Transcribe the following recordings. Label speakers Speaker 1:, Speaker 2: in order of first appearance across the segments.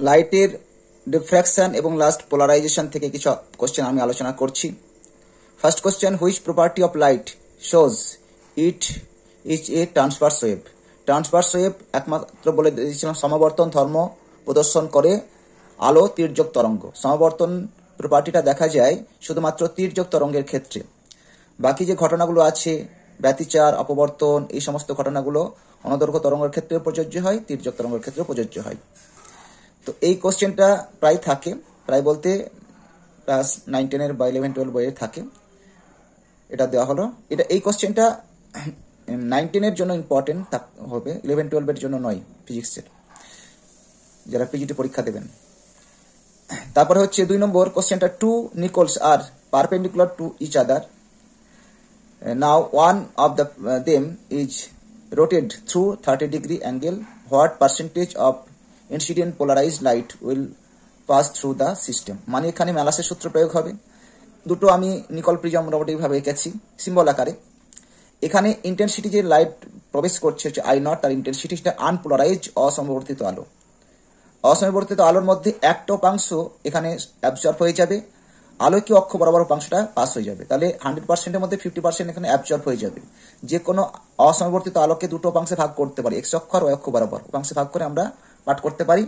Speaker 1: লাইটের ডিফ্র্যাকশন এবং last polarisation থেকে কিছু কোশ্চেন আমি আলোচনা করছি। First question, which property of light shows it is a transverse wave. Transverse wave একমাত্র বলে দিয়েছিলাম সমাবর্তন ধর্ম প্রদর্শন করে আলো তির্যক তরঙ্গ। সমাবর্তন প্রপার্টিটা দেখা যায় শুধুমাত্র তির্যক তরঙ্গের ক্ষেত্রে। বাকি যে ঘটনাগুলো আছে ব্যতিচার, অপবর্তন, এই সমস্ত ঘটনাগুলো অনদৈর্ঘ্য তরঙ্গের ক্ষেত্রে প্রযোজ্য হয়, তির্যক তরঙ্গের ক্ষেত্রে প্রযোজ্য হয়। তো এই কোশ্চেনটা প্রায় থাকে, প্রায় বলতে ক্লাস 9, 10 বা 11, 12 বইয়ে থাকে। এটা দেওয়া হলো। এই কোশ্চেনটা 9, 10 এর জন্য ইম্পর্টেন্ট হবে, 11, 12 এর জন্য নয়, ফিজিক্সের যারা পিজিটি পরীক্ষা দেবেন। তারপরে হচ্ছে 2 নম্বর কোশ্চেনটা, টু নিকলস আর perpendicular to each other. Now one of them is rotated through 30 degree angle. What percentage of incident polarized light will pass through the system? মানে এখানে ম্যালাসের সূত্র প্রয়োগ হবে। দুটো আমি নিকল প্রিজম রোবটিক ভাবে এঁকেছি সিম্বল আকারে। এখানে ইন্টেন্সিটি যে লাইট প্রবেশ করছে হচ্ছে I0, তার ইন্টেন্সিটি সেটা আনপোলারাইজড অসমবর্তিত আলো। অসমবর্তিত আলোর মধ্যে একটা উপাংশ এখানে অ্যাবজর্ব হয়ে যাবে, আলোকীয় অক্ষ বরাবর উপাংশটা পাস হয়ে যাবে। তাহলে 100% এর মধ্যে 50% এখানে অ্যাবজর্ব হয়ে যাবে। যে কোনো অসমবর্তিত আলোকে দুটো উপাংশে ভাগ করতে পারি, এক্স অক্ষ আর ওয়াই অক্ষ বরাবর উপাংশে ভাগ করে আমরা পাঠ করতে পারি।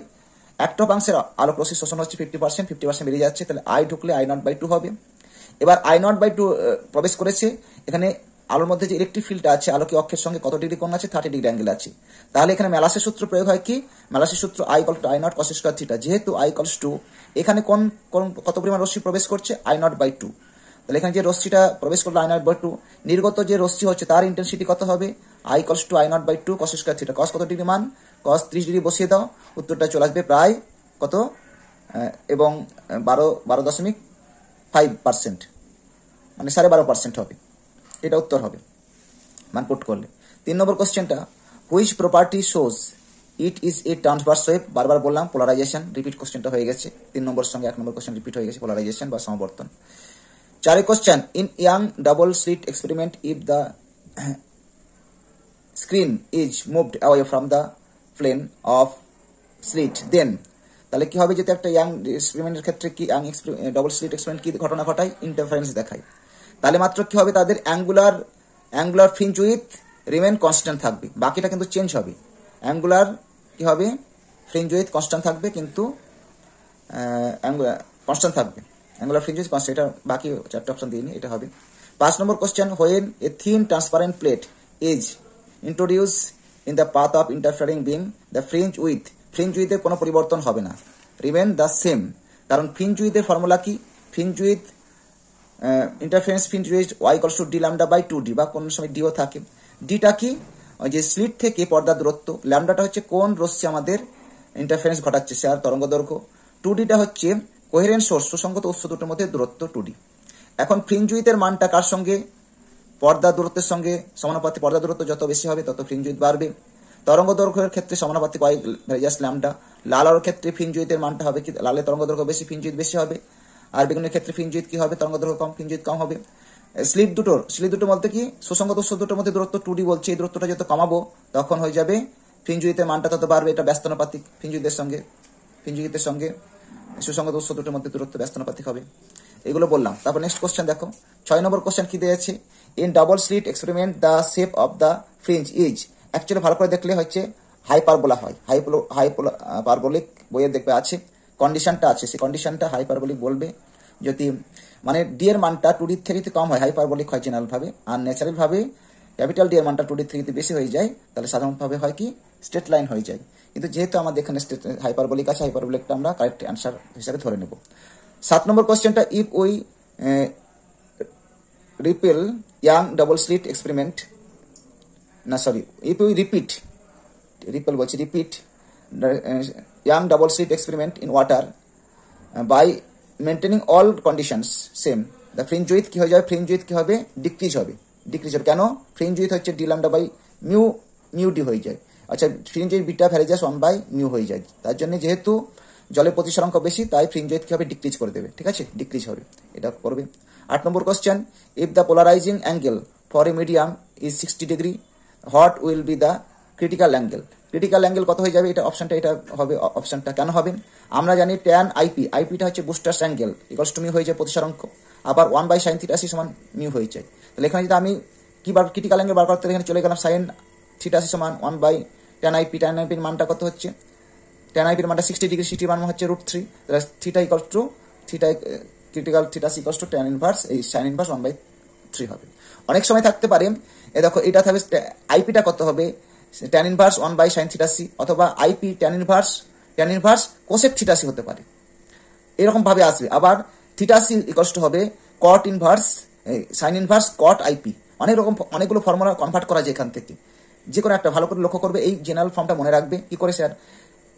Speaker 1: একটা উপাংশের আলোক রশ্মি শোষণ হচ্ছে 50% বেরিয়ে যাচ্ছে, তাহলে আই ঢুকলে I0/2 হবে। এবার I0/2 প্রবেশ করেছে, এখানে আলোর মধ্যে যে ইলেকট্রিক ফিল্ডটা আছে আলোকীয় অক্ষের সঙ্গে কত ডিগ্রি কোণ আছে, 30 ডিগ্রি অ্যাঙ্গেল আছে। তাহলে এখানে ম্যালাসের সূত্র প্রয়োগ হয় কি, ম্যালাসের সূত্র I=I0 cos স্কয়ার থিটা। যেহেতু I=2, এখানে কত পরিমাণ রশ্মি প্রবেশ করছে, I0/2। তাহলে এখানে যে রশ্মিটা প্রবেশ করলো I0/2, নির্গত যে রশ্মি হচ্ছে তার ইন্টেন্সিটি কত হবে, I=I0/2 cos square theta. cos কত ডিগ্রি মান, cos 30 ডিগ্রি বসিয়ে দাও, উত্তরটা চলে আসবে প্রায় কত, এবং 12.5%, মানে 12.5% হবে। এটা উত্তর হবে মান পুট করলে। 3 নম্বর কোশ্চেনটা, which property shows it is a transverse wave. বারবার বললাম পোলারাইজেশন, রিপিট কোশ্চেনটা হয়ে গেছে। 3 নম্বর সঙ্গে 1 নম্বর কোশ্চেন রিপিট হয়ে গেছে, পোলারাইজেশন বা সমবর্তন। 4 question, in Young double slit experiment if the screen is moved away from the plane of slit then. তাহলে কি হবে, যেহেতু একটা ইয়াং এক্সপেরিমেন্টের ক্ষেত্রে কি ইয়াং ডাবল স্লিট এক্সপেরিমেন্ট কি ঘটনা ঘটায়, ইন্টারফারেন্স দেখায়। তাহলে মাত্র কি হবে, তাদের angular fringe with remain constant থাকবে, বাকিটা কিন্তু চেঞ্জ হবে। অ্যাঙ্গুলার কি হবে, ফ্রিঞ্জ উইথ কনস্ট্যান্ট থাকবে, কিন্তু কনস্ট্যান্ট থাকবে, অ্যাঙ্গুলার ফ্রিঞ্জ উইথ কনস্ট্যান্ট। এটা বাকি 4টে অপশন দিইনি, এটা হবে। 5 নম্বর question, when a thin transparent plate is introduce in the path of interfering beam, the fringe উইথের কোনো পরিবর্তন হবে না, রিমেন দ্য সেম। কারণ ফ্রিঞ্জ উইথের ফর্মুলা কি, fringe width interference fringe width y=d λ/2d, বা কোন সময় ডিও থাকে। ডিটা কি, ওই যে স্লিট থেকে পর্দার দূরত্ব, ল্যামডাটা হচ্ছে কোন রশ্মি আমাদের ইন্টারফারেন্স ঘটাচ্ছে সে আর তরঙ্গ দৈর্ঘ্য, 2dটা হচ্ছে কোহেরেন্ট সোর্স সুসংগত উৎস দুটোর মধ্যে দূরত্ব 2d। এখন ফ্রিঞ্জ উইথের মানটা কার সঙ্গে, পর্দার দূরত্বের সঙ্গে সমানুপাতিক। পর্দার দূরত্ব যত বেশি হবে তত ফ্রিঞ্জ উইথ বাড়বে। তরঙ্গ দৈর্ঘ্যের ক্ষেত্রে সমানুপাতিক y/λ। লাল আলোর ক্ষেত্রে ফ্রিঞ্জ উইথের মানটা হবে কি, লালের তরঙ্গ দৈর্ঘ্য বেশি, ফ্রিঞ্জ উইথ বেশি হবে। আর বেগুনের ক্ষেত্রে ফ্রিঞ্জ উইথ কি হবে, তরঙ্গ দৈর্ঘ্য কম, ফ্রিঞ্জ উইথ কম হবে। স্লিট দুটোর মধ্যে কি, সুসংগত উৎস দুটোর মধ্যে দূরত্ব 2d বলছে, এই দূরত্বটা যত কমাবো তখন হয়ে যাবে ফ্রিঞ্জ উইথের মানটা তত বাড়বে। এটা ব্যস্তানুপাতিক, ফ্রিঞ্জ উইথের সঙ্গে সুসংগত উৎস দুটোর মধ্যে দূরত্ব ব্যস্তানুপাতিক হবে। এগুলো বললাম। তারপর নেক্সট কোশ্চেন দেখো, 6 নম্বর কোশ্চেন কি দিয়েছে, in double slit experiment the shape of the fringe is. Actually ভালো করে দেখলে হচ্ছে হাইপারবোলা হয়, হাইপারবোলিক বইয়ের দেখবে আছে, কন্ডিশনটা আছে, সেই কন্ডিশনটা হাইপারবোলিক বলবে। যদি মানে ডি এর মানটা 2d থেকে যদি কম হয় হাইপারবোলিক হয় জেনারেল ভাবে, আর ন্যাচারাল ভাবে ক্যাপিটাল ডি এর মানটা 2d থেকে যদি বেশি হয়ে যায় তাহলে সাধারণভাবে হয় কি স্ট্রেট লাইন হয়ে যায়। কিন্তু যেহেতু আমাদের এখানে হাইপারবোলিক আছে, হাইপারবোলিকটা আমরা কারেক্ট অ্যান্সার হিসাবে ধরে নেব। 7 নম্বর কোশ্চেনটা, if we repel Young double slit experiment, if we repeat Young double slit experiment in water by maintaining all conditions same, the fringe with কি হয়ে যাবে, ফ্রিঞ্জ উইথ কি হবে, ডিক্রিজ হবে। কেন, ফ্রিঞ্জ উইথ হচ্ছে d λ/μ হয়ে যায়। আচ্ছা, ফ্রিঞ্জ উইথ বিটা ভ্যারিজাস 1/μ হয়ে যায়। তার জন্য যেহেতু জলের প্রতিসরাঙ্ক বেশি, তাই ফ্রিঞ্জ উইথ কি হবে, ডিক্রিজ করে দেবে। ঠিক আছে, ডিক্রিজ হবে, এটা করবে। 8 নম্বর question, if the polarising angle for a medium is 60 degree, what will be the critical angle. Critical angle কত হয়ে যাবে, এটা অপশনটা, এটা হবে অপশনটা। কেন হবে, আমরা জানি ট্যান আইপি, আইপিটা হচ্ছে বুস্টার্স অ্যাঙ্গেল, ইকুয়ালস টু মিউ হয়ে যায় প্রতিসরাঙ্ক, আবার 1/sin θc সমান মিউ হয়ে যায়। তাহলে এখানে যদি আমি কি বার ক্রিটিক্যাল অ্যাঙ্গেল বার করতে, এখানে চলে গেলাম sin θc সমান 1/tan আইপি, tan আইপির মানটা কত হচ্ছে, tan আইপির মানটা 60 ডিগ্রি, 60 মান হচ্ছে √3, তাহলে theta equals to theta critical theta equals to tan inverse এই sin ইনভার্স 1/3 হবে। অনেক সময় থাকতে পারে, এ দেখো এটা থাকবে আইপিটা কত হবে tan ইনভার্স 1/sin θc, অথবা IP tan inverse cosec θc হতে পারে, এরকম ভাবে আসবে। আবার θc ইকুয়ালস টু হবে cot inverse sin inverse cot IP, অনেকগুলো ফর্মুলা কনভার্ট করা যায় এখান থেকে, যে কোনো একটা ভালো করে লক্ষ্য করবে, এই জেনারেল ফর্মটা মনে রাখবে। কি করে স্যার,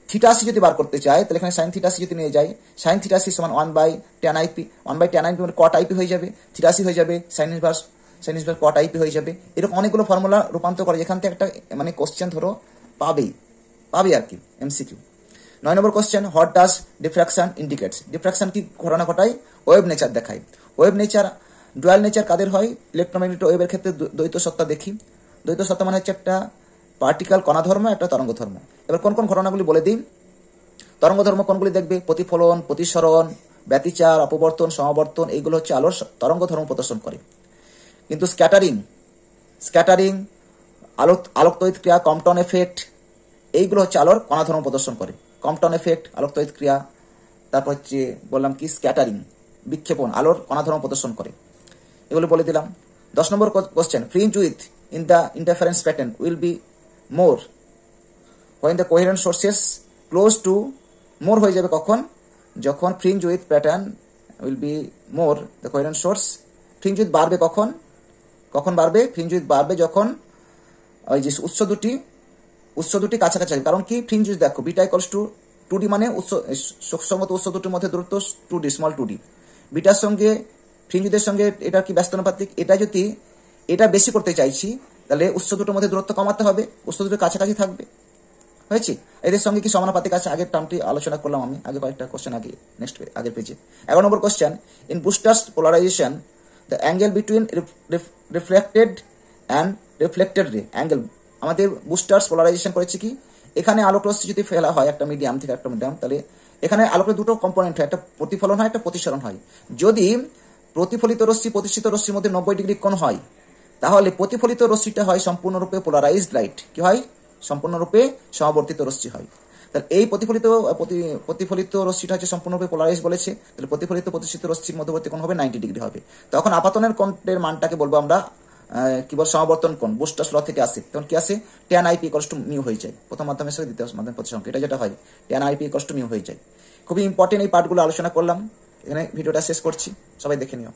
Speaker 1: θc যদি বার করতে চাই তাহলে এখানে sin θc যদি নিয়ে যাই, sin θc সমান 1/tan আইপি, 1/tan আইপি মানে cot আইপি হয়ে যাবে, θc হয়ে যাবে sin ইনভার্স cot আইপি হয়ে যাবে। এরকম অনেকগুলো ফর্মুলা রূপান্তর করে যেখান থেকে একটা মানে কোশ্চেন ধরো পাবে আর কি, MCQ. 9 number question, what does diffraction indicates, diffraction কি ঘটনা ঘটায়, ওয়েভ নেচার দেখায়। ওয়েভ নেচার, ডুয়াল নেচার কাদের হয়, ইলেকট্রোম্যাগনেটিক ওয়েভের ক্ষেত্রে দ্বৈত সত্তা দেখি। দ্বৈত সত্তা মানে হচ্ছে একটা পার্টিকেল কণা ধর্ম, একটা তরঙ্গ ধর্ম। এবার কোন কোন ঘটনাগুলি বলে দিই। তরঙ্গ ধর্ম কোনগুলি দেখবে, প্রতিফলন, প্রতিসরণ, ব্যতিচার, অপবর্তন, সমাবর্তন, এইগুলো হচ্ছে আলোর তরঙ্গ ধর্ম প্রদর্শন করে। কিন্তু স্ক্যাটারিং, আলোক তড়িৎ ক্রিয়া, কম্পটন এফেক্ট, এইগুলো হচ্ছে আলোর কণা ধর্ম প্রদর্শন করে। কম্পটন এফেক্ট, আলোক তড়িৎ ক্রিয়া, তারপর হচ্ছে বললাম কি স্ক্যাটারিং, বিক্ষেপণ, আলোর কণা ধর্ম প্রদর্শন করে, এগুলো বলে দিলাম। 10 নম্বর question, fringe width in the interference pattern will be more when the coherent sources close to, more হয়ে যাবে কখন, যখন fringe width pattern will be more the coherent source. Fringe width বাড়বে কখন বাড়বে, ফ্রিঞ্জ উইথ বাড়বে যখন ওই যে উৎস দুটি কাছাকাছি। কারণ কি, ফ্রিঞ্জ উইথ দেখো বিটা ইকুয়ালস টু 2d মানে সঙ্গত উৎস দুটির মধ্যে দূরত্ব 2d, স্মল 2d। বিটার সঙ্গে ফ্রিঞ্জ উইথের সঙ্গে এটা কি ব্যস্তানুপাতিক, এটা যদি এটা বেশি করতে চাইছি তাহলে উৎস দুটোর মধ্যে দূরত্ব কমাতে হবে, উৎস দুটোর কাছাকাছি থাকবে, হয়েছে। এদের সঙ্গে কি সমানুপাতিক আছে, আগের টার্মটি আলোচনা করলাম আমি আগে কয়েকটা কোশ্চেন আগে, নেক্সট আগের পেজে। 11 নম্বর question, in Brewster's polarisation the angle between reflected and reflected ray angle. আমাদের বুস্টার্স পোলারাইজেশন করেছে কি, এখানে আলোক রশ্মি যদি ফেলা হয় একটা মিডিয়াম থেকে একটা মিডিয়াম, তাহলে এখানে আলোকের দুটো কম্পোনেন্ট হয়, একটা প্রতিফলন হয়, একটা প্রতিসরণ হয়। যদি প্রতিফলিত রশ্মি প্রতিষ্ঠিত রশ্মির মধ্যে 90 ডিগ্রি কোণ হয়, তাহলে প্রতিফলিত রশ্মিটা হয় সম্পূর্ণরূপে পোলারাইজড লাইট, কি হয়, সম্পূর্ণরূপে সমাবর্তিত রশ্মি হয়। তাহলে এই প্রতিফলিত রশ্মিটা হচ্ছে সম্পূর্ণরূপে পোলারাইজ বলেছে, তাহলে প্রতিফলিত প্রতিষ্ঠিত রশ্মির মধ্যবর্তী কোণ হবে 90 ডিগ্রি হবে। তখন আপাতনের কোণের মানটাকে বলবো আমরা কি বল, সমাবর্তন কোণ, বুস্টার্স ল থেকে আসে, তখন কি আসে, tan IP equals to mu হয়ে যায়, প্রথম মাধ্যমের সাথে দ্বিতীয় মাধ্যমের প্রতিসরণ, এটা যেটা হয় tan IP equals to mu হয়ে যায়। খুবই ইম্পর্টেন্ট এই পার্টগুলো আলোচনা করলাম, এখানে ভিডিওটা শেষ করছি, সবাই দেখে নিও।